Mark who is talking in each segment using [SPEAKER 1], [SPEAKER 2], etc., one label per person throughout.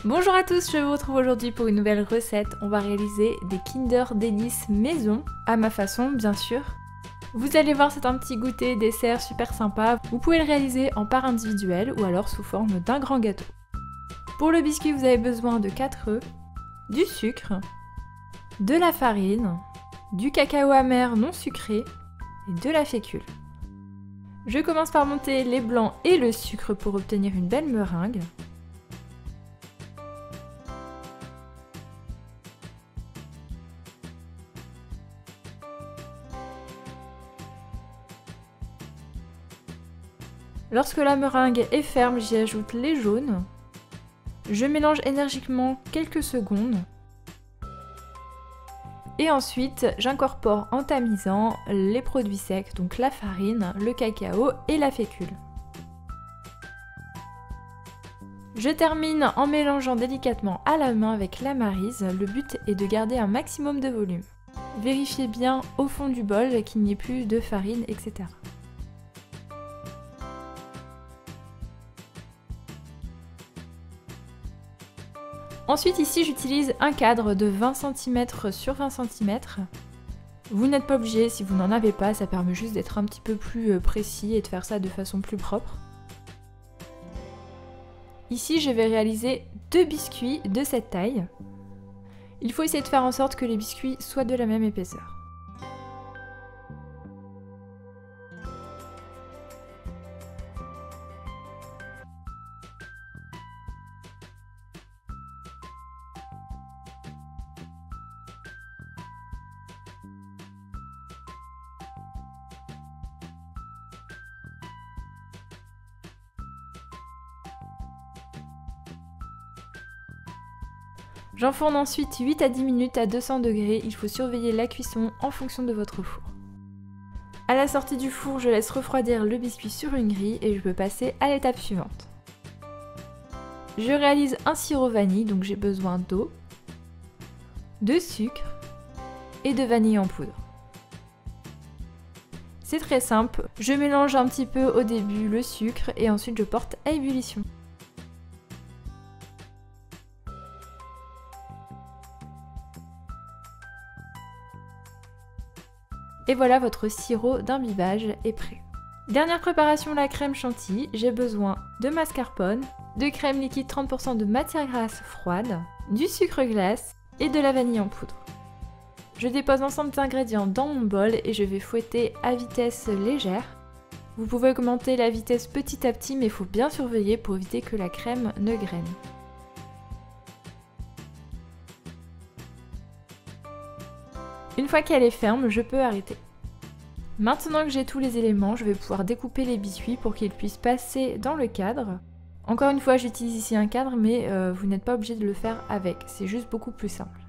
[SPEAKER 1] Bonjour à tous, je vous retrouve aujourd'hui pour une nouvelle recette. On va réaliser des Kinder Délices maison, à ma façon bien sûr. Vous allez voir, c'est un petit goûter dessert super sympa. Vous pouvez le réaliser en part individuelle ou alors sous forme d'un grand gâteau. Pour le biscuit, vous avez besoin de 4 œufs, du sucre, de la farine, du cacao amer non sucré et de la fécule. Je commence par monter les blancs et le sucre pour obtenir une belle meringue. Lorsque la meringue est ferme, j'y ajoute les jaunes. Je mélange énergiquement quelques secondes. Et ensuite, j'incorpore en tamisant les produits secs, donc la farine, le cacao et la fécule. Je termine en mélangeant délicatement à la main avec la maryse. Le but est de garder un maximum de volume. Vérifiez bien au fond du bol qu'il n'y ait plus de farine, etc. Ensuite ici j'utilise un cadre de 20 cm sur 20 cm. Vous n'êtes pas obligé si vous n'en avez pas, ça permet juste d'être un petit peu plus précis et de faire ça de façon plus propre. Ici je vais réaliser 2 biscuits de cette taille. Il faut essayer de faire en sorte que les biscuits soient de la même épaisseur. J'enfourne ensuite 8 à 10 minutes à 200 degrés, il faut surveiller la cuisson en fonction de votre four. À la sortie du four, je laisse refroidir le biscuit sur une grille et je peux passer à l'étape suivante. Je réalise un sirop vanille, donc j'ai besoin d'eau, de sucre et de vanille en poudre. C'est très simple, je mélange un petit peu au début le sucre et ensuite je porte à ébullition. Et voilà, votre sirop d'imbibage est prêt. Dernière préparation, la crème chantilly. J'ai besoin de mascarpone, de crème liquide 30% de matière grasse froide, du sucre glace et de la vanille en poudre. Je dépose l'ensemble des ingrédients dans mon bol et je vais fouetter à vitesse légère. Vous pouvez augmenter la vitesse petit à petit, mais il faut bien surveiller pour éviter que la crème ne graine. Une fois qu'elle est ferme, je peux arrêter. Maintenant que j'ai tous les éléments, je vais pouvoir découper les biscuits pour qu'ils puissent passer dans le cadre. Encore une fois, j'utilise ici un cadre, mais vous n'êtes pas obligé de le faire avec, c'est juste beaucoup plus simple.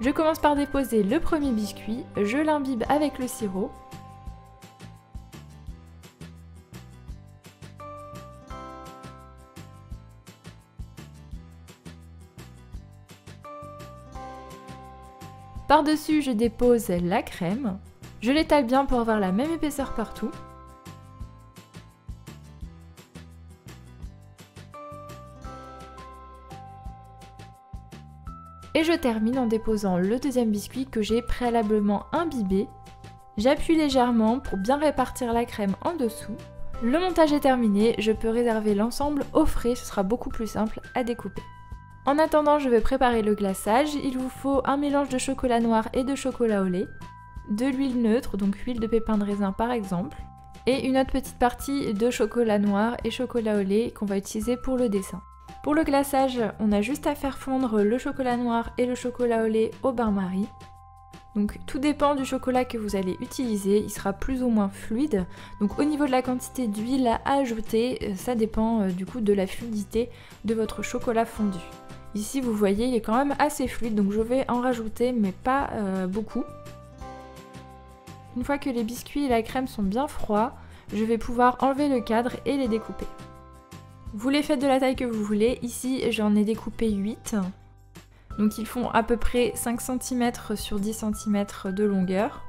[SPEAKER 1] Je commence par déposer le premier biscuit, je l'imbibe avec le sirop. Par-dessus, je dépose la crème. Je l'étale bien pour avoir la même épaisseur partout. Et je termine en déposant le deuxième biscuit que j'ai préalablement imbibé. J'appuie légèrement pour bien répartir la crème en dessous. Le montage est terminé, je peux réserver l'ensemble au frais, ce sera beaucoup plus simple à découper. En attendant, je vais préparer le glaçage. Il vous faut un mélange de chocolat noir et de chocolat au lait, de l'huile neutre, donc huile de pépins de raisin par exemple, et une autre petite partie de chocolat noir et chocolat au lait qu'on va utiliser pour le dessin. Pour le glaçage, on a juste à faire fondre le chocolat noir et le chocolat au lait au bain-marie. Donc tout dépend du chocolat que vous allez utiliser, il sera plus ou moins fluide. Donc au niveau de la quantité d'huile à ajouter, ça dépend du coup de la fluidité de votre chocolat fondu. Ici vous voyez il est quand même assez fluide, donc je vais en rajouter mais pas beaucoup. Une fois que les biscuits et la crème sont bien froids, je vais pouvoir enlever le cadre et les découper. Vous les faites de la taille que vous voulez, ici j'en ai découpé 8. Donc ils font à peu près 5 cm sur 10 cm de longueur.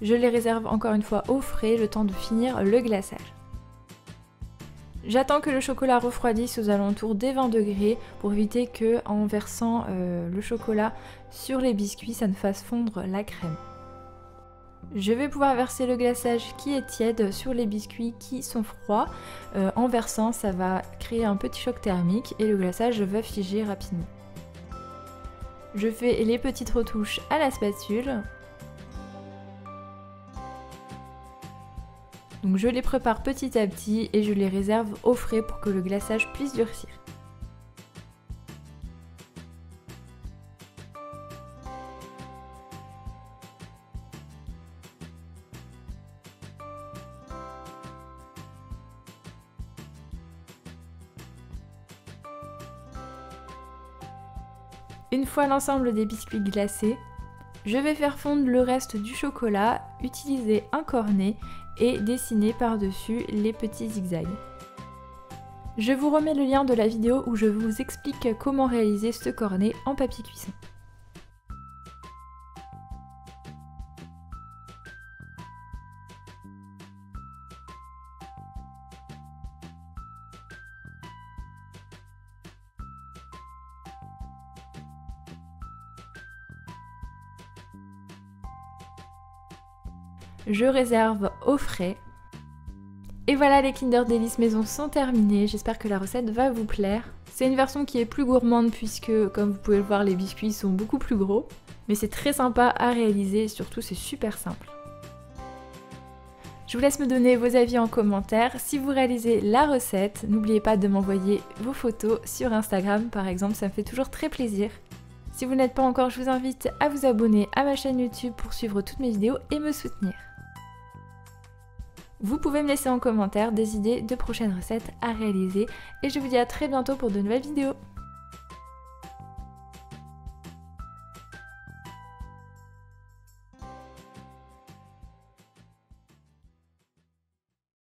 [SPEAKER 1] Je les réserve encore une fois au frais, le temps de finir le glaçage. J'attends que le chocolat refroidisse aux alentours des 20 degrés pour éviter que, en versant le chocolat sur les biscuits, ça ne fasse fondre la crème. Je vais pouvoir verser le glaçage qui est tiède sur les biscuits qui sont froids. En versant, ça va créer un petit choc thermique et le glaçage va figer rapidement. Je fais les petites retouches à la spatule. Donc je les prépare petit à petit et je les réserve au frais pour que le glaçage puisse durcir. Une fois l'ensemble des biscuits glacés, je vais faire fondre le reste du chocolat, utiliser un cornet et dessiner par-dessus les petits zigzags. Je vous remets le lien de la vidéo où je vous explique comment réaliser ce cornet en papier cuisson. Je réserve au frais. Et voilà, les Kinder Délices maison sont terminés, j'espère que la recette va vous plaire. C'est une version qui est plus gourmande puisque, comme vous pouvez le voir, les biscuits sont beaucoup plus gros. Mais c'est très sympa à réaliser et surtout c'est super simple. Je vous laisse me donner vos avis en commentaire. Si vous réalisez la recette, n'oubliez pas de m'envoyer vos photos sur Instagram par exemple, ça me fait toujours très plaisir. Si vous n'êtes pas encore, je vous invite à vous abonner à ma chaîne YouTube pour suivre toutes mes vidéos et me soutenir. Vous pouvez me laisser en commentaire des idées de prochaines recettes à réaliser et je vous dis à très bientôt pour de nouvelles vidéos.